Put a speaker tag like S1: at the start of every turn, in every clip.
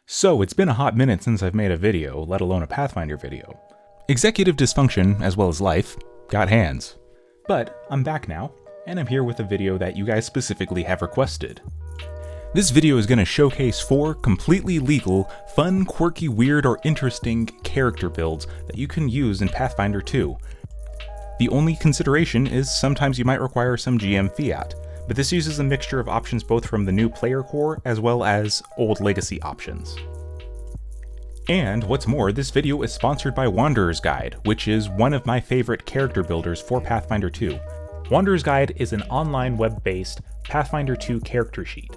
S1: So, it's been a hot minute since I've made a video, let alone a Pathfinder video. Executive dysfunction, as well as life, got hands. But, I'm back now, and I'm here with a video that you guys specifically have requested. This video is going to showcase 4 completely legal, fun, quirky, weird, or interesting character builds that you can use in Pathfinder 2. The only consideration is sometimes you might require some GM fiat, but this uses a mixture of options both from the new player core as well as old legacy options. And what's more, this video is sponsored by Wanderer's Guide, which is one of my favorite character builders for Pathfinder 2. Wanderer's Guide is an online web-based Pathfinder 2 character sheet.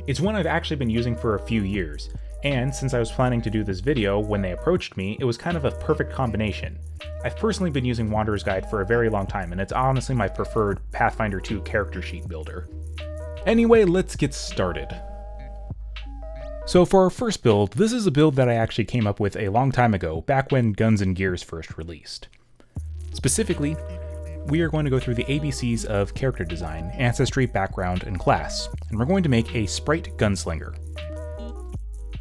S1: It's one I've actually been using for a few years, and since I was planning to do this video when they approached me, it was kind of a perfect combination. I've personally been using Wanderer's Guide for a very long time, and it's honestly my preferred Pathfinder 2 character sheet builder. Anyway, let's get started. So for our first build, this is a build that I actually came up with a long time ago, back when Guns and Gears first released. Specifically, we are going to go through the ABCs of character design, ancestry, background, and class, and we're going to make a Sprite Gunslinger.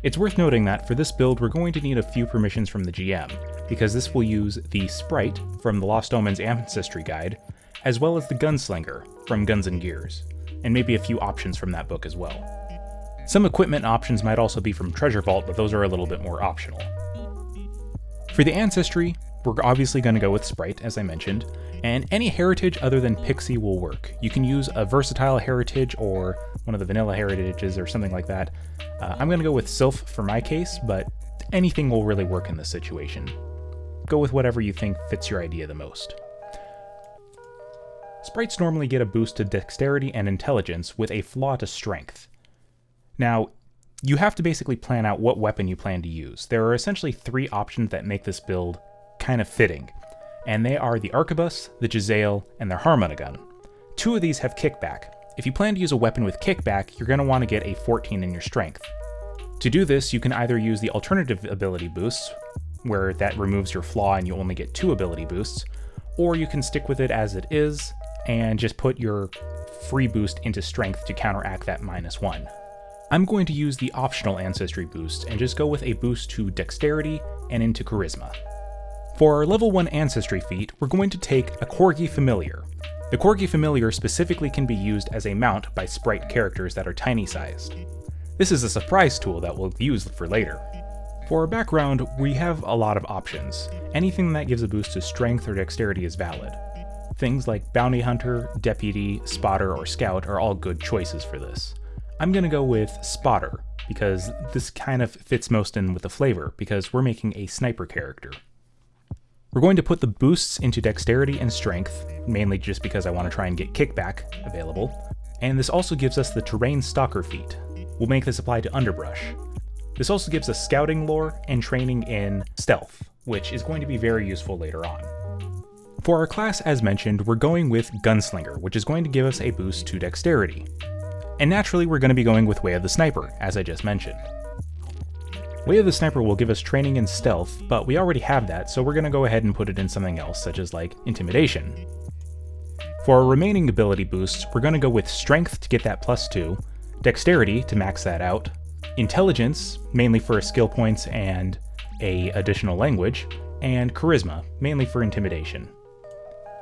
S1: It's worth noting that for this build we're going to need a few permissions from the GM, because this will use the Sprite from the Lost Omens Ancestry Guide, as well as the Gunslinger from Guns and Gears, and maybe a few options from that book as well. Some equipment options might also be from Treasure Vault, but those are a little bit more optional. For the ancestry, we're obviously going to go with Sprite, as I mentioned, and any heritage other than Pixie will work. You can use a versatile heritage or one of the vanilla heritages or something like that. I'm going to go with Sylph for my case, but anything will really work in this situation. Go with whatever you think fits your idea the most. Sprites normally get a boost to Dexterity and Intelligence with a flaw to Strength. Now, you have to basically plan out what weapon you plan to use. There are essentially 3 options that make this build kind of fitting, and they are the Arquebus, the Jezzail, and their Harmonagun. 2 of these have kickback. If you plan to use a weapon with kickback, you're going to want to get a 14 in your strength. To do this, you can either use the alternative ability boosts, where that removes your flaw and you only get 2 ability boosts, or you can stick with it as it is and just put your free boost into strength to counteract that -1. I'm going to use the optional ancestry boost and just go with a boost to dexterity and into charisma. For our level 1 ancestry feat, we're going to take a Corgi Familiar. The Corgi Familiar specifically can be used as a mount by Sprite characters that are tiny sized. This is a surprise tool that we'll use for later. For our background, we have a lot of options. Anything that gives a boost to strength or dexterity is valid. Things like Bounty Hunter, Deputy, Spotter, or Scout are all good choices for this. I'm going to go with Spotter, because this kind of fits most in with the flavor, because we're making a sniper character. We're going to put the boosts into dexterity and strength, mainly just because I want to try and get kickback available, and this also gives us the terrain stalker feat. We'll make this apply to underbrush. This also gives us scouting lore and training in stealth, which is going to be very useful later on. For our class, as mentioned, we're going with Gunslinger, which is going to give us a boost to dexterity. And naturally, we're going to be going with Way of the Sniper, as I just mentioned. Way of the Sniper will give us training in stealth, but we already have that, so we're going to go ahead and put it in something else, such as like Intimidation. For our remaining ability boosts, we're going to go with Strength to get that +2, Dexterity to max that out, Intelligence, mainly for skill points and a additional language, and Charisma, mainly for Intimidation.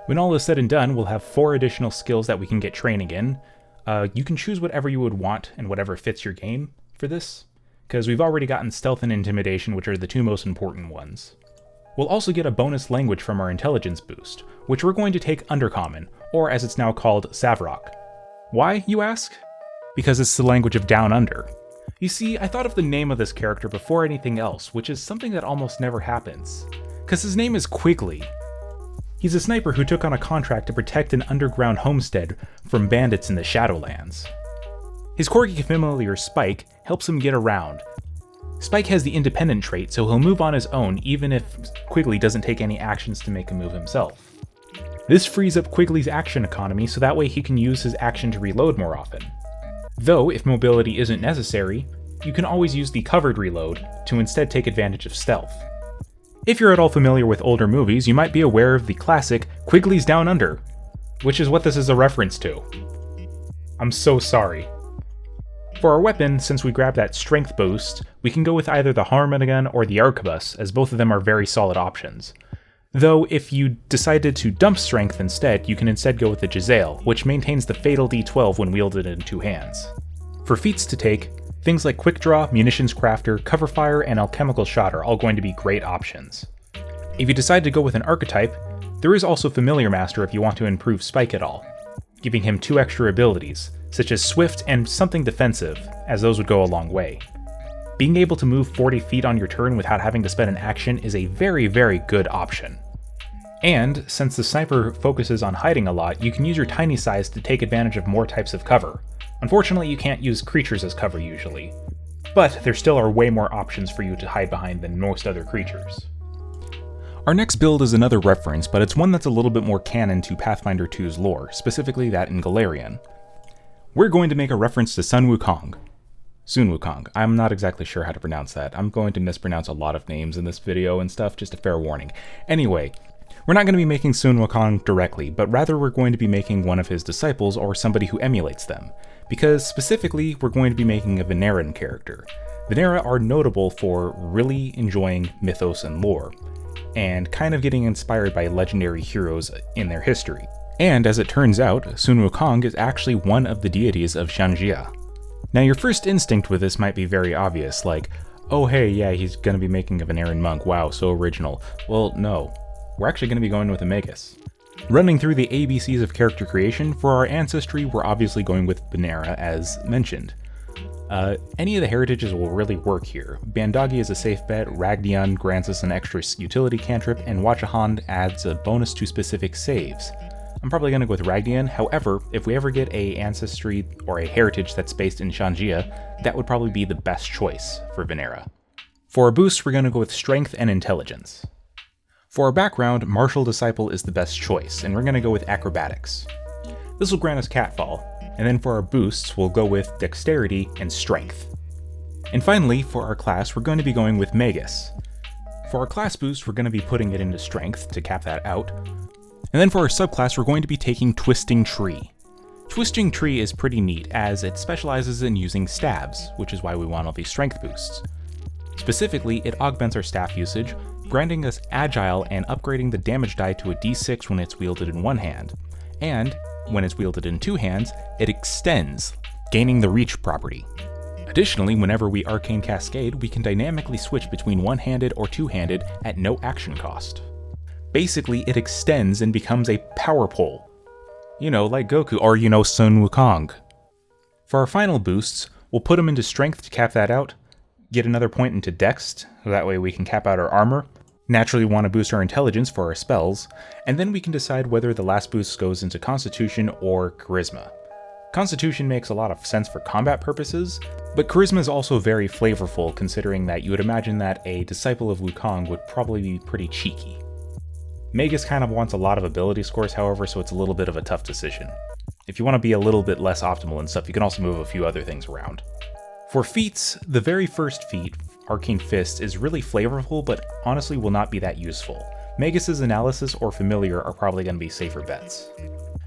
S1: When all is said and done, we'll have 4 additional skills that we can get training in. You can choose whatever you would want and whatever fits your game for this, because we've already gotten Stealth and Intimidation, which are the 2 most important ones. We'll also get a bonus language from our Intelligence boost, which we're going to take Undercommon, or as it's now called, Savrok. Why, you ask? Because it's the language of Down Under. You see, I thought of the name of this character before anything else, which is something that almost never happens, because his name is Quigley. He's a sniper who took on a contract to protect an underground homestead from bandits in the Shadowlands. His Corgi Familiar Spike helps him get around. Spike has the independent trait, so he'll move on his own even if Quigley doesn't take any actions to make a move himself. This frees up Quigley's action economy so that way he can use his action to reload more often. Though, if mobility isn't necessary, you can always use the covered reload to instead take advantage of stealth. If you're at all familiar with older movies, you might be aware of the classic Quigley's Down Under, which is what this is a reference to. I'm so sorry. For our weapon, since we grabbed that strength boost, we can go with either the Harmonagun or the Arquebus, as both of them are very solid options. Though, if you decided to dump strength instead, you can instead go with the Jezzail, which maintains the fatal D12 when wielded in two hands. For feats to take, things like Quick Draw, Munitions Crafter, Cover Fire, and Alchemical Shot are all going to be great options. If you decide to go with an archetype, there is also Familiar Master if you want to improve Spike at all, giving him 2 extra abilities, such as Swift and something defensive, as those would go a long way. Being able to move 40 feet on your turn without having to spend an action is a very, very good option. And, since the sniper focuses on hiding a lot, you can use your tiny size to take advantage of more types of cover. Unfortunately, you can't use creatures as cover usually, but there still are way more options for you to hide behind than most other creatures. Our next build is another reference, but it's one that's a little bit more canon to Pathfinder 2's lore, specifically that in Golarion. We're going to make a reference to Sun Wukong. Sun Wukong. I'm not exactly sure how to pronounce that. I'm going to mispronounce a lot of names in this video and stuff, just a fair warning. Anyway, we're not going to be making Sun Wukong directly, but rather we're going to be making one of his disciples or somebody who emulates them, because specifically we're going to be making a Veneran character. Venera are notable for really enjoying mythos and lore, and kind of getting inspired by legendary heroes in their history. And as it turns out, Sun Wukong is actually one of the deities of Xianjia. Now your first instinct with this might be very obvious, like, oh hey, yeah, he's going to be making a Veneran monk, wow, so original. Well, no. We're actually going to be going with a Magus. Running through the ABCs of character creation, for our ancestry, we're obviously going with Venera, as mentioned. Any of the heritages will really work here. Bandagi is a safe bet, Ragdion grants us an extra utility cantrip, and Wachahan adds a bonus to specific saves. I'm probably going to go with Ragdion, however, if we ever get a ancestry or a heritage that's based in Xianjia, that would probably be the best choice for Venera. For our boost, we're going to go with Strength and Intelligence. For our background, Martial Disciple is the best choice, and we're going to go with Acrobatics. This will grant us Catfall, and then for our boosts, we'll go with Dexterity and Strength. And finally, for our class, we're going to be going with Magus. For our class boost, we're going to be putting it into Strength to cap that out. And then for our subclass, we're going to be taking Twisting Tree. Twisting Tree is pretty neat, as it specializes in using stabs, which is why we want all these strength boosts. Specifically, it augments our staff usage, granting us Agile and upgrading the damage die to a d6 when it's wielded in one hand, and when it's wielded in two hands, it extends, gaining the Reach property. Additionally, whenever we Arcane Cascade, we can dynamically switch between one-handed or two-handed at no action cost. Basically, it extends and becomes a power pole. You know, like Goku, or you know, Sun Wukong. For our final boosts, we'll put them into Strength to cap that out, get another point into Dex, so that way we can cap out our armor, naturally want to boost our intelligence for our spells, and then we can decide whether the last boost goes into Constitution or Charisma. Constitution makes a lot of sense for combat purposes, but Charisma is also very flavorful considering that you would imagine that a Disciple of Wukong would probably be pretty cheeky. Magus kind of wants a lot of ability scores, however, so it's a little bit of a tough decision. If you want to be a little bit less optimal and stuff, you can also move a few other things around. For feats, the very first feat, Arcane Fist, is really flavorful, but honestly will not be that useful. Magus's Analysis or Familiar are probably going to be safer bets.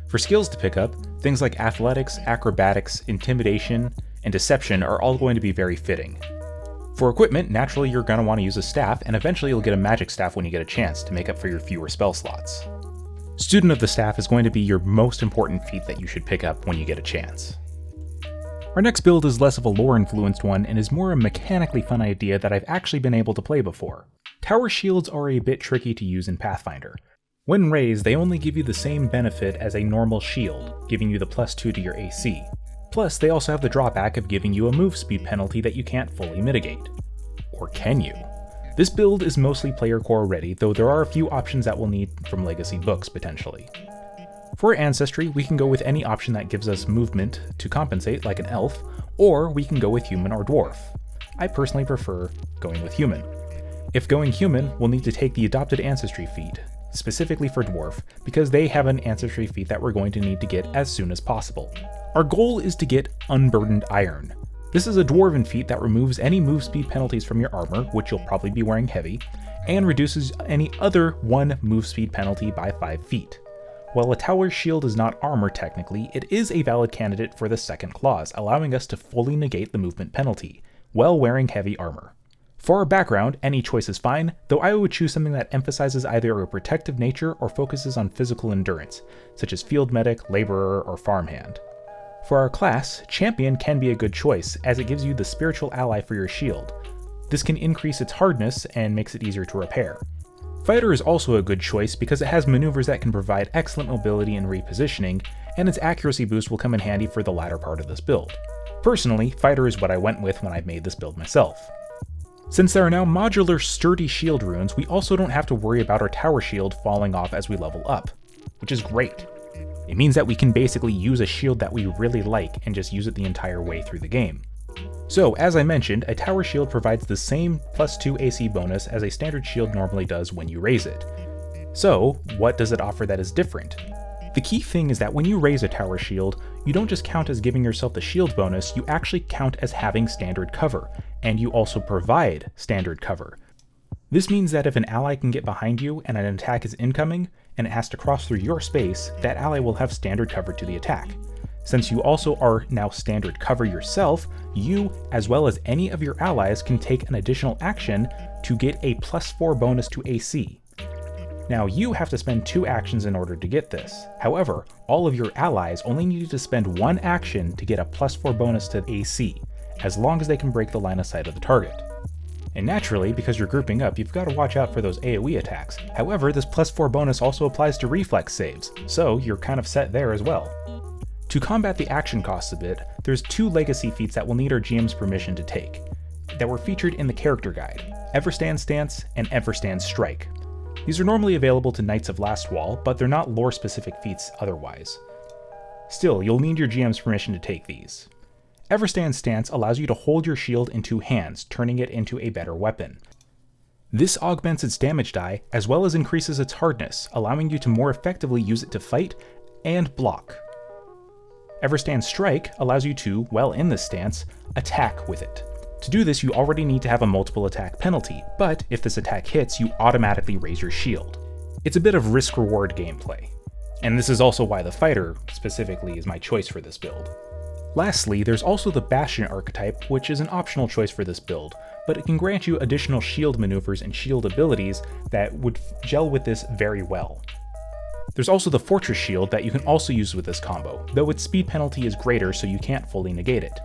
S1: For skills to pick up, things like Athletics, Acrobatics, Intimidation, and Deception are all going to be very fitting. For equipment, naturally you're going to want to use a staff, and eventually you'll get a magic staff when you get a chance to make up for your fewer spell slots. Student of the Staff is going to be your most important feat that you should pick up when you get a chance. Our next build is less of a lore-influenced one and is more a mechanically fun idea that I've actually been able to play before. Tower shields are a bit tricky to use in Pathfinder. When raised, they only give you the same benefit as a normal shield, giving you the +2 to your AC. Plus, they also have the drawback of giving you a move speed penalty that you can't fully mitigate. Or can you? This build is mostly player core ready, though there are a few options that we'll need from Legacy books potentially. For Ancestry, we can go with any option that gives us movement to compensate, like an elf, or we can go with human or dwarf. I personally prefer going with human. If going human, we'll need to take the adopted Ancestry feat, specifically for dwarf, because they have an Ancestry feat that we're going to need to get as soon as possible. Our goal is to get Unburdened Iron. This is a dwarven feat that removes any move speed penalties from your armor, which you'll probably be wearing heavy, and reduces any other 1 move speed penalty by 5 feet. While a tower shield is not armor technically, it is a valid candidate for the second clause, allowing us to fully negate the movement penalty, while wearing heavy armor. For our background, any choice is fine, though I would choose something that emphasizes either a protective nature or focuses on physical endurance, such as field medic, laborer, or farmhand. For our class, champion can be a good choice, as it gives you the spiritual ally for your shield. This can increase its hardness and makes it easier to repair. Fighter is also a good choice because it has maneuvers that can provide excellent mobility and repositioning, and its accuracy boost will come in handy for the latter part of this build. Personally, Fighter is what I went with when I made this build myself. Since there are now modular sturdy shield runes, we also don't have to worry about our tower shield falling off as we level up, which is great. It means that we can basically use a shield that we really like and just use it the entire way through the game. So, as I mentioned, a tower shield provides the same +2 AC bonus as a standard shield normally does when you raise it. So, what does it offer that is different? The key thing is that when you raise a tower shield, you don't just count as giving yourself the shield bonus, you actually count as having standard cover, and you also provide standard cover. This means that if an ally can get behind you and an attack is incoming, and it has to cross through your space, that ally will have standard cover to the attack. Since you also are now standard cover yourself, you, as well as any of your allies, can take an additional action to get a +4 bonus to AC. Now, you have to spend 2 actions in order to get this. However, all of your allies only need to spend 1 action to get a +4 bonus to AC, as long as they can break the line of sight of the target. And naturally, because you're grouping up, you've got to watch out for those AoE attacks. However, this +4 bonus also applies to reflex saves, so you're kind of set there as well. To combat the action costs a bit, there's 2 legacy feats that will need our GM's permission to take, that were featured in the character guide, Everstand Stance and Everstand Strike. These are normally available to Knights of Last Wall, but they're not lore-specific feats otherwise. Still, you'll need your GM's permission to take these. Everstand Stance allows you to hold your shield in 2 hands, turning it into a better weapon. This augments its damage die, as well as increases its hardness, allowing you to more effectively use it to fight and block. Everstand Strike allows you to, while in this stance, attack with it. To do this, you already need to have a multiple attack penalty, but if this attack hits, you automatically raise your shield. It's a bit of risk-reward gameplay. And this is also why the Fighter, specifically, is my choice for this build. Lastly, there's also the Bastion archetype, which is an optional choice for this build, but it can grant you additional shield maneuvers and shield abilities that would gel with this very well. There's also the Fortress Shield that you can also use with this combo, though its speed penalty is greater so you can't fully negate it.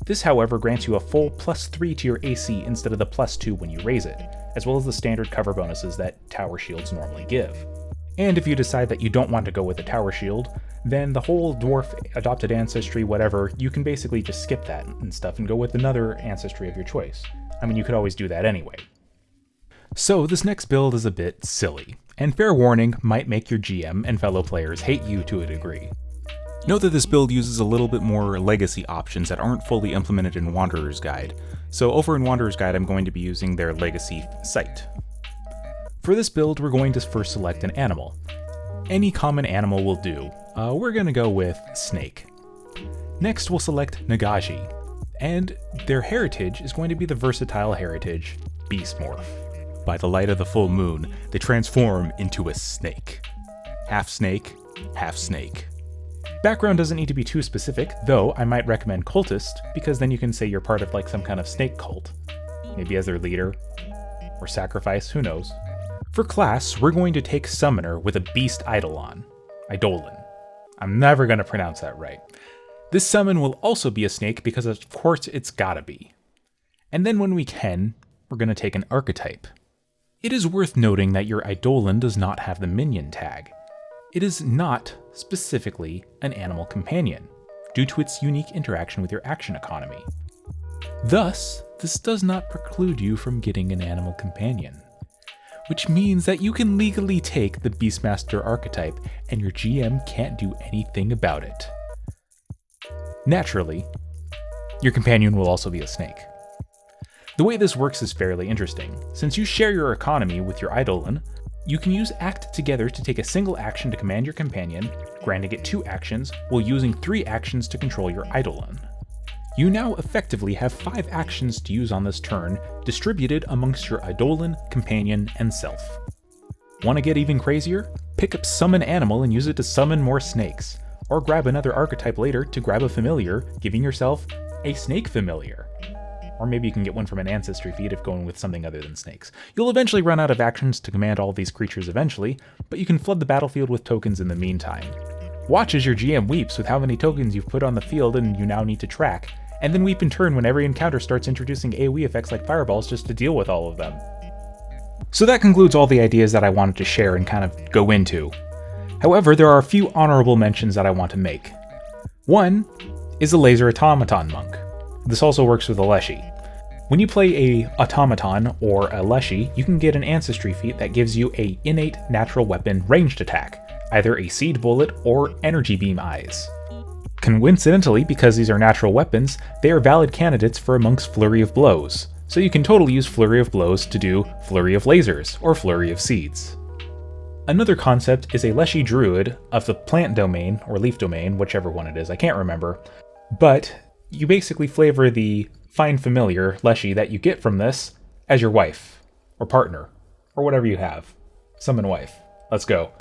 S1: This, however, grants you a full +3 to your AC instead of the +2 when you raise it, as well as the standard cover bonuses that tower shields normally give. And if you decide that you don't want to go with the tower shield, then the whole dwarf, adopted ancestry, whatever, you can basically just skip that and stuff and go with another ancestry of your choice. I mean, you could always do that anyway. So this next build is a bit silly, and fair warning, might make your GM and fellow players hate you to a degree. Note that this build uses a little bit more legacy options that aren't fully implemented in Wanderer's Guide, so over in Wanderer's Guide I'm going to be using their legacy site. For this build, we're going to first select an animal. Any common animal will do. We're going to go with snake. Next we'll select Nagashi, and their heritage is going to be the versatile heritage Beast Morph. By the light of the full moon, they transform into a snake. Half snake, half snake. Background doesn't need to be too specific, though I might recommend cultist, because then you can say you're part of like some kind of snake cult. Maybe as their leader, or sacrifice, who knows. For class, we're going to take Summoner with a Beast Eidolon. Eidolon. I'm never going to pronounce that right. This summon will also be a snake because of course it's gotta be. And then when we can, we're going to take an archetype. It is worth noting that your Eidolon does not have the minion tag. It is not, specifically, an animal companion, due to its unique interaction with your action economy. Thus, this does not preclude you from getting an animal companion, which means that you can legally take the Beastmaster archetype and your GM can't do anything about it. Naturally, your companion will also be a snake. The way this works is fairly interesting. Since you share your economy with your Eidolon, you can use Act Together to take a single action to command your companion, granting it 2 actions, while using 3 actions to control your Eidolon. You now effectively have 5 actions to use on this turn, distributed amongst your Eidolon, companion, and self. Want to get even crazier? Pick up Summon Animal and use it to summon more snakes. Or grab another archetype later to grab a familiar, giving yourself a snake familiar. Or maybe you can get one from an ancestry feat if going with something other than snakes. You'll eventually run out of actions to command all these creatures eventually, but you can flood the battlefield with tokens in the meantime. Watch as your GM weeps with how many tokens you've put on the field and you now need to track, and then weep in turn when every encounter starts introducing AoE effects like fireballs just to deal with all of them. So that concludes all the ideas that I wanted to share and kind of go into. However, there are a few honorable mentions that I want to make. One is a laser automaton monk. This also works with a Leshy. When you play a automaton or a Leshy, you can get an ancestry feat that gives you a innate natural weapon ranged attack, either a seed bullet or energy beam eyes. Coincidentally, because these are natural weapons, they are valid candidates for a monk's flurry of blows, so you can totally use flurry of blows to do flurry of lasers or flurry of seeds. Another concept is a Leshy druid of the plant domain or leaf domain, whichever one it is, I can't remember, but you basically flavor the find familiar Leshy that you get from this as your wife, or partner, or whatever you have. Summon wife. Let's go.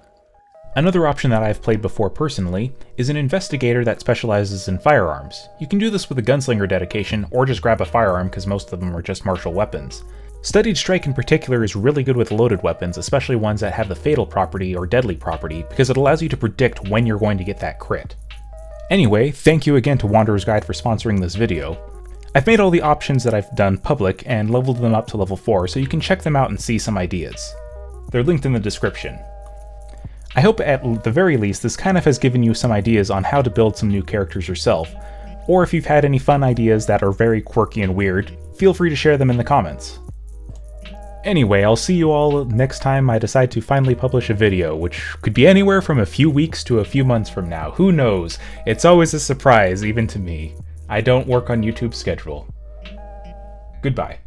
S1: Another option that I've played before personally is an investigator that specializes in firearms. You can do this with a Gunslinger dedication, or just grab a firearm because most of them are just martial weapons. Studied Strike in particular is really good with loaded weapons, especially ones that have the fatal property or deadly property, because it allows you to predict when you're going to get that crit. Anyway, thank you again to Wanderer's Guide for sponsoring this video. I've made all the options that I've done public and leveled them up to level 4, so you can check them out and see some ideas. They're linked in the description. I hope at the very least this kind of has given you some ideas on how to build some new characters yourself, or if you've had any fun ideas that are very quirky and weird, feel free to share them in the comments. Anyway, I'll see you all next time I decide to finally publish a video, which could be anywhere from a few weeks to a few months from now. Who knows? It's always a surprise, even to me. I don't work on YouTube's schedule. Goodbye.